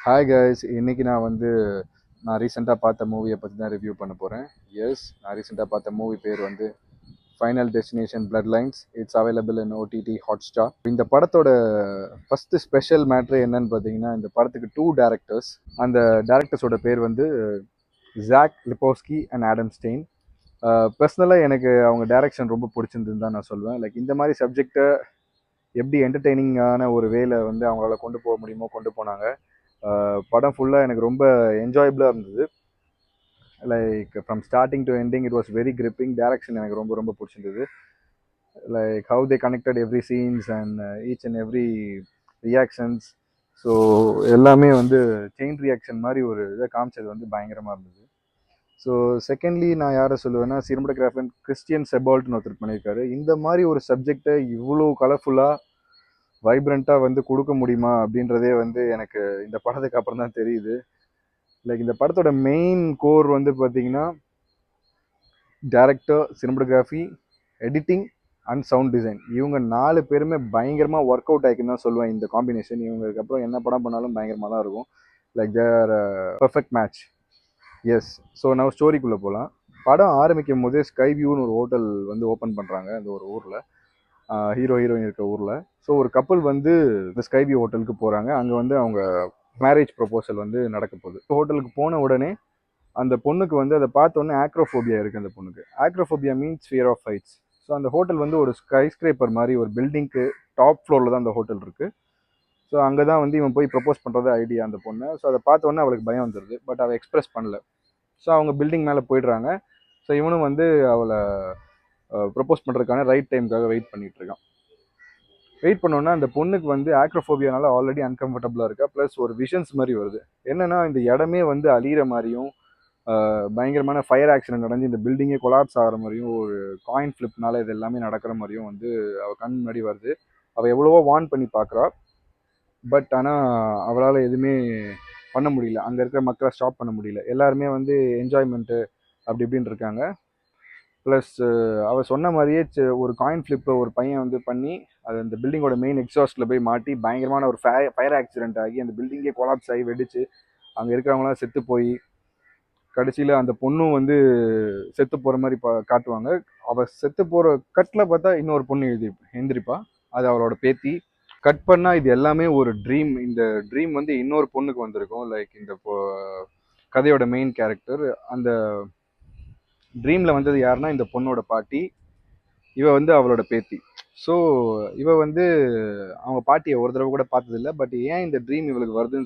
Hi guys, இன்னைக்கு நான் ரீசெண்டாக பார்த்த மூவியை பற்றி தான் ரிவ்யூ பண்ண போகிறேன். எஸ், நான் ரீசெண்டாக பார்த்த மூவி பேர் final destination blood lines. It's available in OTT Hotstar. இந்த படத்தோட ஃபஸ்ட்டு ஸ்பெஷல் மேட்ரு என்னன்னு பார்த்தீங்கன்னா, இந்த படத்துக்கு 2 டேரக்டர்ஸ். அந்த டேரக்டர்ஸோட பேர் ஜாக் லிப்போஸ்கி அண்ட் ஆடம் ஸ்டெயின். பர்சனலாக எனக்கு அவங்க டைரக்ஷன் ரொம்ப பிடிச்சிருந்துன்னு தான் நான் சொல்வேன். லைக் இந்த மாதிரி சப்ஜெக்டை எப்படி என்டர்டெய்னிங்கான ஒரு வேல அவங்களால கொண்டு போக முடியுமோ கொண்டு போனாங்க. படம் ஃபுல்லாக எனக்கு ரொம்ப என்ஜாயபிளாக இருந்தது. Like from starting to ending it was very gripping. Direction எனக்கு ரொம்ப ரொம்ப பிடிச்சிருந்தது. Like how they connected every scenes and each and every reactions. So எல்லாமே செயின் ரியாக்ஷன் மாதிரி ஒரு இதை காமிச்சது பயங்கரமாக இருந்தது. ஸோ செகண்ட்லி நான் யாரை சொல்லுவேன்னா, சினிமாட்டோகிராஃபர் கிறிஸ்டியன் செபால்ட்னு ஒருத்தர் பண்ணியிருக்காரு. இந்த மாதிரி ஒரு சப்ஜெக்டை இவ்வளோ கலர்ஃபுல்லாக வைப்ரண்ட்டாக கொடுக்க முடியுமா அப்படின்றதே எனக்கு இந்த படத்துக்கு அப்புறம் தான் தெரியுது. லைக் இந்த படத்தோட மெயின் கோர் பார்த்தீங்கன்னா, director, cinematography, editing and sound design. இவங்க 4 பேருமே பயங்கரமாக ஒர்க் அவுட் ஆகிக்குன்னு தான் சொல்லுவேன். இந்த காம்பினேஷன் இவங்களுக்கு அப்புறம் என்ன படம் பண்ணாலும் பயங்கரமாக தான் இருக்கும். லைக் தேர் பர்ஃபெக்ட் மேட்ச். எஸ். ஸோ நான் ஸ்டோரிக்குள்ளே போகலாம். படம் ஆரம்பிக்கும் போதே ஸ்கை வியூன்னு ஒரு ஹோட்டல் ஓப்பன் பண்ணுறாங்க அந்த ஒரு ஊரில், ஹீரோயின் இருக்க ஊரில். ஸோ ஒரு கப்பல் இந்த ஸ்கை வியூ ஹோட்டலுக்கு போகிறாங்க. அங்கே அவங்க மேரேஜ் ப்ரொபோசல் நடக்க போகுது. ஹோட்டலுக்கு போன உடனே அந்த பொண்ணுக்கு அதை பார்த்தோன்னே ஆக்ரோஃபோபியா இருக்குது. அந்த பொண்ணுக்கு acrophobia means fear of heights. So அந்த ஹோட்டல் ஒரு ஸ்கை ஸ்கிரேப்பர் மாதிரி ஒரு பில்டிங்க்கு டாப் ஃப்ளோரில் தான் அந்த ஹோட்டல் இருக்குது. ஸோ அங்கே தான் இவன் போய் ப்ரப்போஸ் பண்ணுறது ஐடியா அந்த பொண்ணு. ஸோ அதை பார்த்தோன்னே அவளுக்கு பயம் வந்துடுது. பட் அவள் எக்ஸ்பிரஸ் பண்ணல. ஸோ அவங்க பில்டிங் மேலே போயிடுறாங்க. ஸோ இவனும் அவளை ப்ரப்போஸ் பண்ணுறதுக்கான ரைட் டைமுக்காக வெயிட் பண்ணிகிட்டு இருக்கான். வெயிட் பண்ணோன்னா அந்த பொண்ணுக்கு ஆக்ரோஃபோபியானால ஆல்ரெடி அன்கம்ஃபர்டபுளாக இருக்கா. ப்ளஸ் ஒரு விஷன்ஸ் மாதிரி வருது. என்னென்னா இந்த இடமே அழிகிற மாதிரியும், பயங்கரமான ஃபயர் ஆக்சிடென்ட் நடந்து இந்த பில்டிங்கே கொலாப்ஸ் ஆகிற மாதிரியும், ஒரு காயின் ஃப்ளிப்னால இது எல்லாமே நடக்கிற மாதிரியும் அவள் கண் முன்னாடி வருது. அவள் எவ்வளவோ வார்ன் பண்ணி பார்க்குறா. பட் ஆனால் அவளால் எதுவுமே பண்ண முடியல. அங்கே இருக்கிற மக்களை ஸ்டாப் பண்ண முடியல. எல்லாருமே என்ஜாய்மெண்ட்டு அப்படி இப்படின்னு இருக்காங்க. ப்ளஸ் அவள் சொன்ன மாதிரியே ஒரு காயின் ஃப்ளிப்பை ஒரு பையன் பண்ணி அது அந்த பில்டிங்கோட மெயின் எக்ஸாஸ்ட்டில் போய் மாட்டி பயங்கரமான ஒரு ஃபயர் ஆக்சிடென்ட் ஆகி அந்த பில்டிங்கே கொலாப்ஸ் ஆகி வெடிச்சு அங்கே இருக்கிறவங்களாம் செத்து போய் கடைசியில் அந்த பொண்ணும் செத்து போகிற மாதிரி காட்டுவாங்க. அவள் செத்து போகிற கட்டில் பார்த்தா இன்னொரு பொண்ணு எழுந்திருப்பா. அது அவளோட பேத்தி. கட் பண்ணால் இது எல்லாமே ஒரு ட்ரீம். இந்த ட்ரீம் இன்னொரு பொண்ணுக்கு வந்திருக்கும். லைக் இந்த கதையோட மெயின் கேரக்டர் அந்த ட்ரீமில் வந்தது யாருன்னா இந்த பொண்ணோட பாட்டி. இவ அவளோட பேத்தி. ஸோ இவ அவங்க பாட்டியை ஒரு தடவை கூட பார்த்ததில்லை. பட் ஏன் இந்த ட்ரீம் இவளுக்கு வருதுன்னு